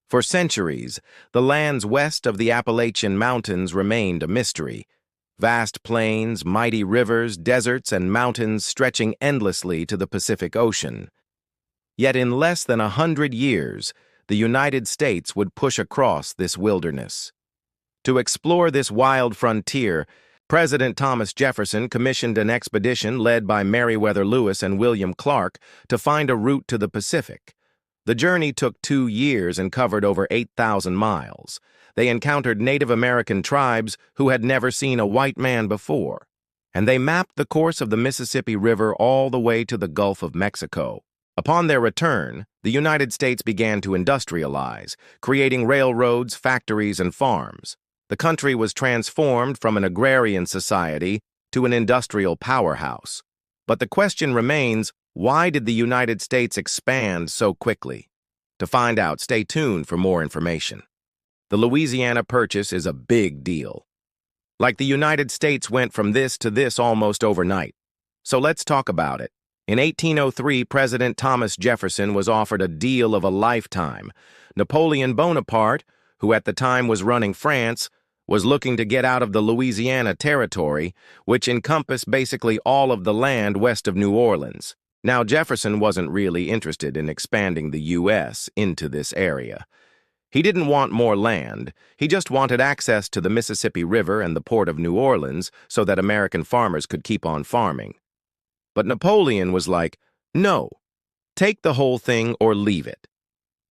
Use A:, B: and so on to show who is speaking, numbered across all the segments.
A: For centuries, the lands west of the Appalachian Mountains remained a mystery. Vast plains, mighty rivers, deserts, and mountains stretching endlessly to the Pacific Ocean. Yet in less than 100 years, the United States would push across this wilderness. To explore this wild frontier, President Thomas Jefferson commissioned an expedition led by Meriwether Lewis and William Clark to find a route to the Pacific. The journey took 2 years and covered over 8,000 miles. They encountered Native American tribes who had never seen a white man before, and they mapped the course of the Mississippi River all the way to the Gulf of Mexico. Upon their return, the United States began to industrialize, creating railroads, factories, and farms. The country was transformed from an agrarian society to an industrial powerhouse. But the question remains, why did the United States expand so quickly? To find out, stay tuned for more information. The Louisiana Purchase is a big deal. Like the United States went from this to this almost overnight. So let's talk about it. In 1803, President Thomas Jefferson was offered a deal of a lifetime. Napoleon Bonaparte, who at the time was running France, was looking to get out of the Louisiana Territory, which encompassed basically all of the land west of New Orleans. Now, Jefferson wasn't really interested in expanding the U.S. into this area. He didn't want more land, he just wanted access to the Mississippi River and the port of New Orleans so that American farmers could keep on farming. But Napoleon was like, no, take the whole thing or leave it.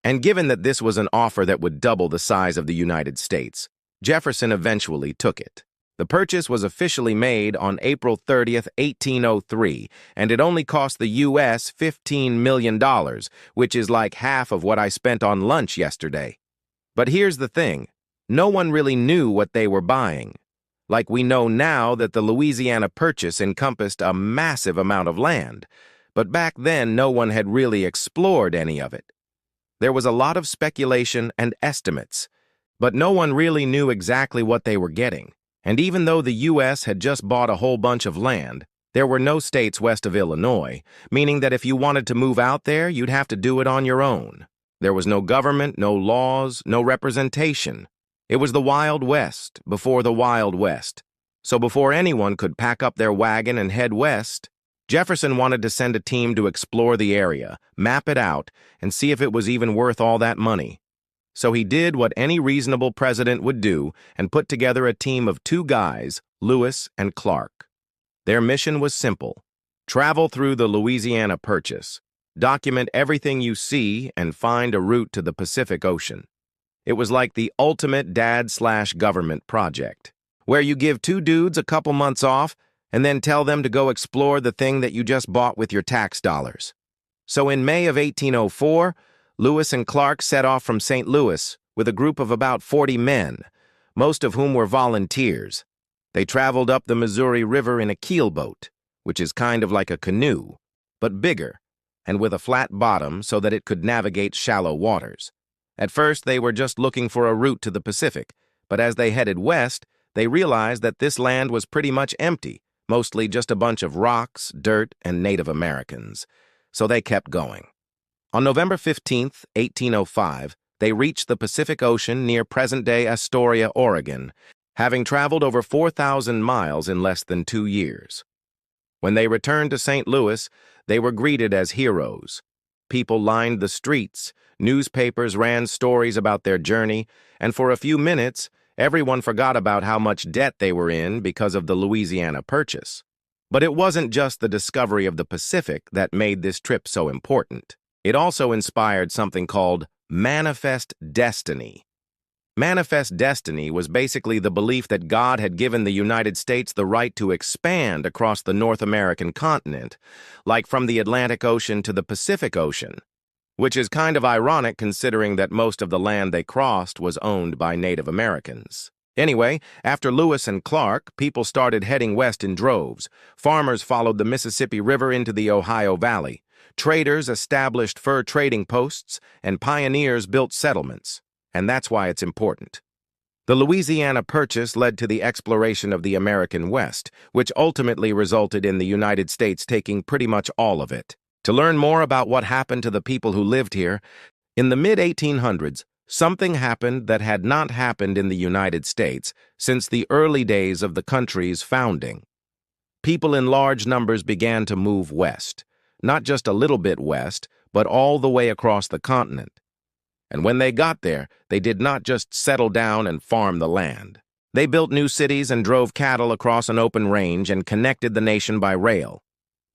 A: And given that this was an offer that would double the size of the United States, Jefferson eventually took it. The purchase was officially made on April 30th, 1803, and it only cost the U.S. $15 million, which is like half of what I spent on lunch yesterday. But here's the thing, no one really knew what they were buying. Like we know now that the Louisiana Purchase encompassed a massive amount of land, but back then no one had really explored any of it. There was a lot of speculation and estimates, but no one really knew exactly what they were getting. And even though the U.S. had just bought a whole bunch of land, there were no states west of Illinois, meaning that if you wanted to move out there, you'd have to do it on your own. There was no government, no laws, no representation. It was the Wild West before the Wild West. So before anyone could pack up their wagon and head west, Jefferson wanted to send a team to explore the area, map it out, and see if it was even worth all that money. So he did what any reasonable president would do and put together a team of 2 guys, Lewis and Clark. Their mission was simple: travel through the Louisiana Purchase, document everything you see, and find a route to the Pacific Ocean. It was like the ultimate dad/government project, where you give 2 dudes a couple months off and then tell them to go explore the thing that you just bought with your tax dollars. So in May of 1804, Lewis and Clark set off from St. Louis with a group of about 40 men, most of whom were volunteers. They traveled up the Missouri River in a keelboat, which is kind of like a canoe, but bigger, and with a flat bottom so that it could navigate shallow waters. At first, they were just looking for a route to the Pacific, but as they headed west, they realized that this land was pretty much empty, mostly just a bunch of rocks, dirt, and Native Americans. So they kept going. On November 15th, 1805, they reached the Pacific Ocean near present-day Astoria, Oregon, having traveled over 4,000 miles in less than 2 years. When they returned to St. Louis, they were greeted as heroes. People lined the streets, newspapers ran stories about their journey, and for a few minutes, everyone forgot about how much debt they were in because of the Louisiana Purchase. But it wasn't just the discovery of the Pacific that made this trip so important. It also inspired something called manifest destiny. Manifest destiny was basically the belief that God had given the United States the right to expand across the North American continent, like from the Atlantic Ocean to the Pacific Ocean, which is kind of ironic considering that most of the land they crossed was owned by Native Americans. Anyway, after Lewis and Clark, people started heading west in droves. Farmers followed the Mississippi River into the Ohio Valley. Traders established fur trading posts, and pioneers built settlements. And that's why it's important. The Louisiana Purchase led to the exploration of the American West, which ultimately resulted in the United States taking pretty much all of it. To learn more about what happened to the people who lived here, in the mid-1800s, Something happened that had not happened in the United States since the early days of the country's founding. People in large numbers began to move west, not just a little bit west, but all the way across the continent. And when they got there, they did not just settle down and farm the land. They built new cities and drove cattle across an open range and connected the nation by rail.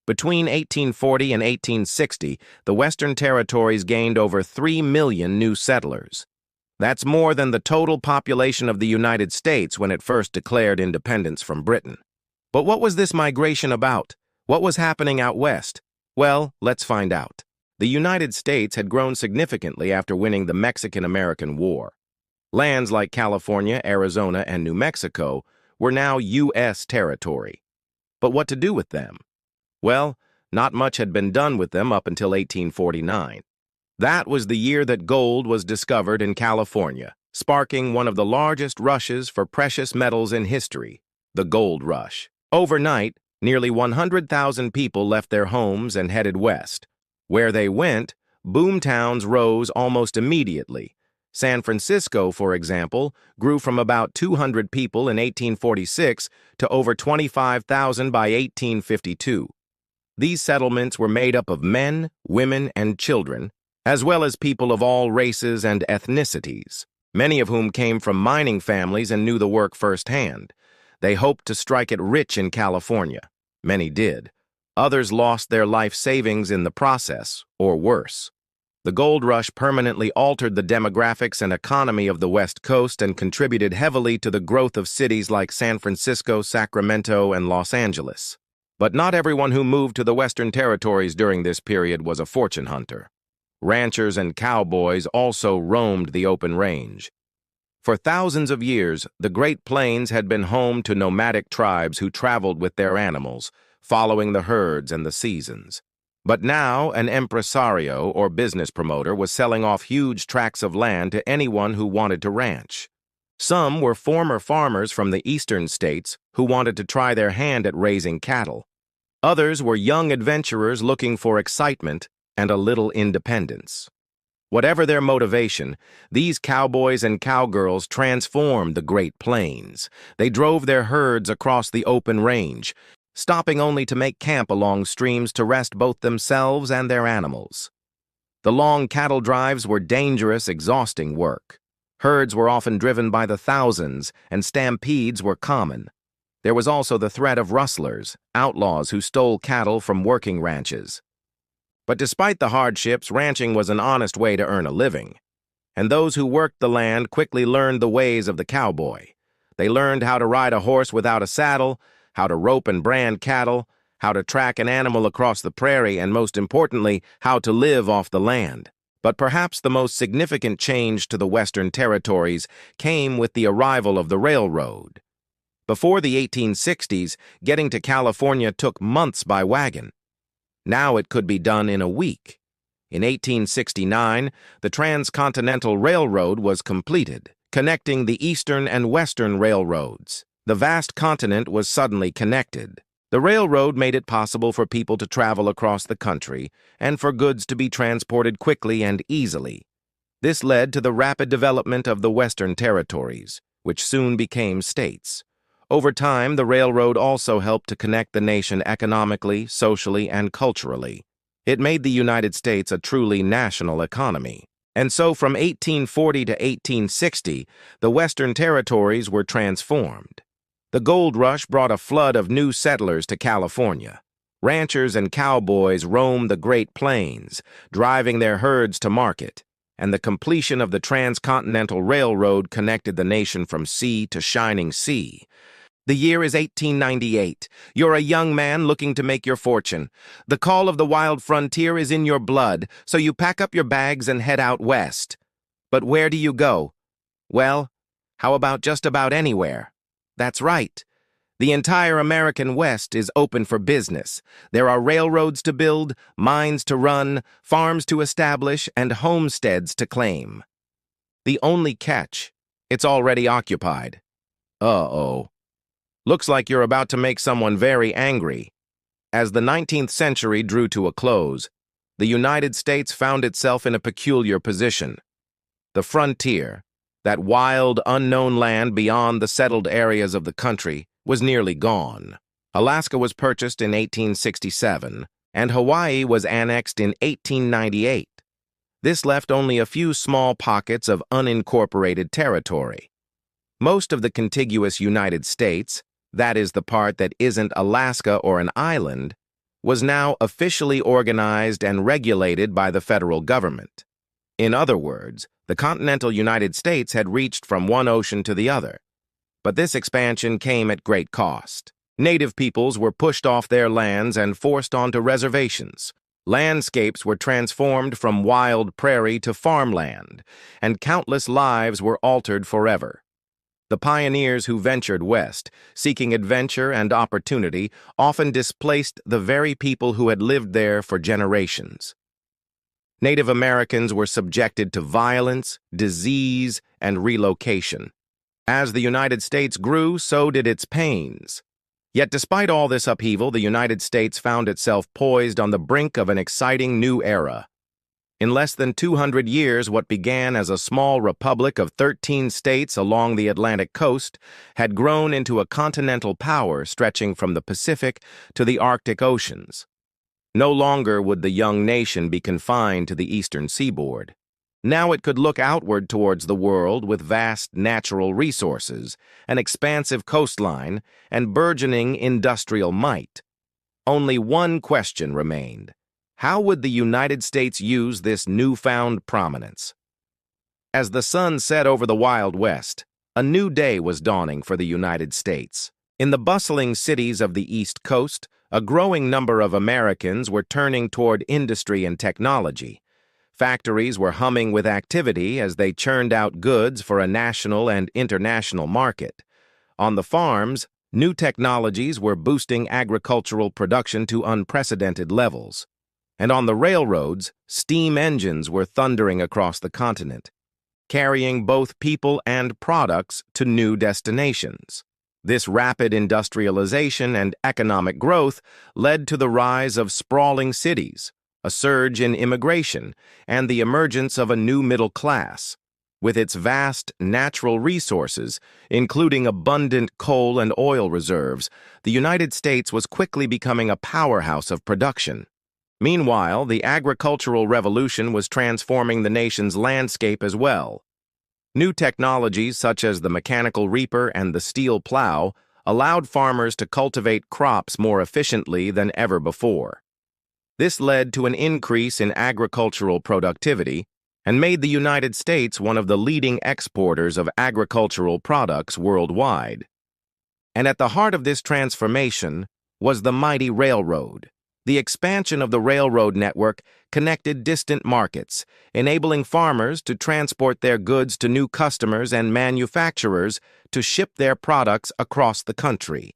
A: Between 1840 and 1860, the Western Territories gained over 3 million new settlers. That's more than the total population of the United States when it first declared independence from Britain. But what was this migration about? What was happening out west? Well, let's find out. The United States had grown significantly after winning the Mexican-American War. Lands like California, Arizona, and New Mexico were now U.S. territory. But what to do with them? Well, not much had been done with them up until 1849. That was the year that gold was discovered in California, sparking one of the largest rushes for precious metals in history, the Gold Rush. Overnight, nearly 100,000 people left their homes and headed west. Where they went, boom towns rose almost immediately. San Francisco, for example, grew from about 200 people in 1846 to over 25,000 by 1852. These settlements were made up of men, women, and children, as well as people of all races and ethnicities, many of whom came from mining families and knew the work firsthand. They hoped to strike it rich in California. Many did. Others lost their life savings in the process, or worse. The gold rush permanently altered the demographics and economy of the West Coast and contributed heavily to the growth of cities like San Francisco, Sacramento, and Los Angeles. But not everyone who moved to the Western Territories during this period was a fortune hunter. Ranchers and cowboys also roamed the open range. For thousands of years, the Great Plains had been home to nomadic tribes who traveled with their animals, following the herds and the seasons. But now, an impresario or business promoter was selling off huge tracts of land to anyone who wanted to ranch. Some were former farmers from the eastern states who wanted to try their hand at raising cattle. Others were young adventurers looking for excitement and a little independence. Whatever their motivation, these cowboys and cowgirls transformed the Great Plains. They drove their herds across the open range, stopping only to make camp along streams to rest both themselves and their animals. The long cattle drives were dangerous, exhausting work. Herds were often driven by the thousands, and stampedes were common. There was also the threat of rustlers, outlaws who stole cattle from working ranches. But despite the hardships, ranching was an honest way to earn a living. And those who worked the land quickly learned the ways of the cowboy. They learned how to ride a horse without a saddle, how to rope and brand cattle, how to track an animal across the prairie, and most importantly, how to live off the land. But perhaps the most significant change to the Western Territories came with the arrival of the railroad. Before the 1860s, getting to California took months by wagon. Now it could be done in a week. In 1869, the Transcontinental Railroad was completed, connecting the Eastern and Western railroads. The vast continent was suddenly connected. The railroad made it possible for people to travel across the country and for goods to be transported quickly and easily. This led to the rapid development of the Western Territories, which soon became states. Over time, the railroad also helped to connect the nation economically, socially, and culturally. It made the United States a truly national economy. And so from 1840 to 1860, the Western Territories were transformed. The gold rush brought a flood of new settlers to California. Ranchers and cowboys roamed the Great Plains, driving their herds to market, and the completion of the Transcontinental Railroad connected the nation from sea to shining sea. The year is 1898. You're a young man looking to make your fortune. The call of the wild frontier is in your blood, so you pack up your bags and head out west. But where do you go? Well, how about just about anywhere? That's right. The entire American West is open for business. There are railroads to build, mines to run, farms to establish, and homesteads to claim. The only catch, it's already occupied. Uh-oh. Looks like you're about to make someone very angry. As the 19th century drew to a close, the United States found itself in a peculiar position. The frontier, that wild, unknown land beyond the settled areas of the country, was nearly gone. Alaska was purchased in 1867, and Hawaii was annexed in 1898. This left only a few small pockets of unincorporated territory. Most of the contiguous United States, that is the part that isn't Alaska or an island, was now officially organized and regulated by the federal government. In other words, the continental United States had reached from one ocean to the other. But this expansion came at great cost. Native peoples were pushed off their lands and forced onto reservations. Landscapes were transformed from wild prairie to farmland, and countless lives were altered forever. The pioneers who ventured west, seeking adventure and opportunity, often displaced the very people who had lived there for generations. Native Americans were subjected to violence, disease, and relocation. As the United States grew, so did its pains. Yet despite all this upheaval, the United States found itself poised on the brink of an exciting new era. In less than 200 years, what began as a small republic of 13 states along the Atlantic coast had grown into a continental power stretching from the Pacific to the Arctic Oceans. No longer would the young nation be confined to the eastern seaboard. Now it could look outward towards the world with vast natural resources, an expansive coastline, and burgeoning industrial might. Only one question remained. How would the United States use this newfound prominence? As the sun set over the Wild West, a new day was dawning for the United States. In the bustling cities of the East Coast, a growing number of Americans were turning toward industry and technology. Factories were humming with activity as they churned out goods for a national and international market. On the farms, new technologies were boosting agricultural production to unprecedented levels. And on the railroads, steam engines were thundering across the continent, carrying both people and products to new destinations. This rapid industrialization and economic growth led to the rise of sprawling cities, a surge in immigration, and the emergence of a new middle class. With its vast natural resources, including abundant coal and oil reserves, the United States was quickly becoming a powerhouse of production. Meanwhile, the agricultural revolution was transforming the nation's landscape as well. New technologies such as the mechanical reaper and the steel plow allowed farmers to cultivate crops more efficiently than ever before. This led to an increase in agricultural productivity and made the United States one of the leading exporters of agricultural products worldwide. And at the heart of this transformation was the mighty railroad. The expansion of the railroad network connected distant markets, enabling farmers to transport their goods to new customers and manufacturers to ship their products across the country.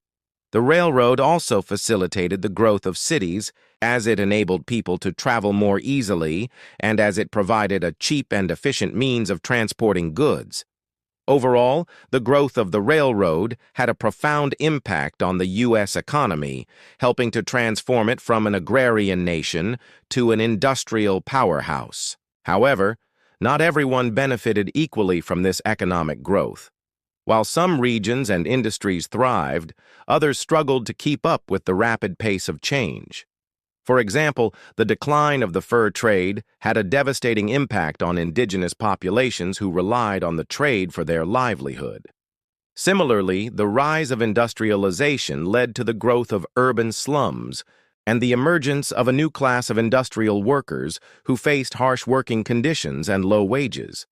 A: The railroad also facilitated the growth of cities, as it enabled people to travel more easily and as it provided a cheap and efficient means of transporting goods. Overall, the growth of the railroad had a profound impact on the U.S. economy, helping to transform it from an agrarian nation to an industrial powerhouse. However, not everyone benefited equally from this economic growth. While some regions and industries thrived, others struggled to keep up with the rapid pace of change. For example, the decline of the fur trade had a devastating impact on indigenous populations who relied on the trade for their livelihood. Similarly, the rise of industrialization led to the growth of urban slums and the emergence of a new class of industrial workers who faced harsh working conditions and low wages.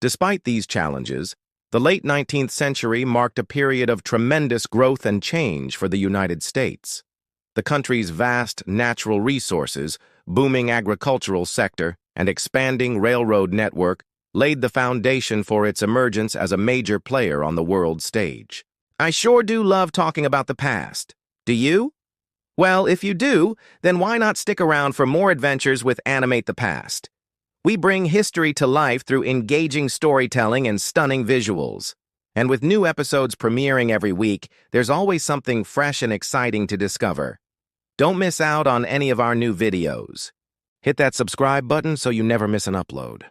A: Despite these challenges, the late 19th century marked a period of tremendous growth and change for the United States. The country's vast natural resources, booming agricultural sector, and expanding railroad network laid the foundation for its emergence as a major player on the world stage. I sure do love talking about the past. Do you? Well, if you do, then why not stick around for more adventures with Animate the Past? We bring history to life through engaging storytelling and stunning visuals. And with new episodes premiering every week, there's always something fresh and exciting to discover. Don't miss out on any of our new videos. Hit that subscribe button so you never miss an upload.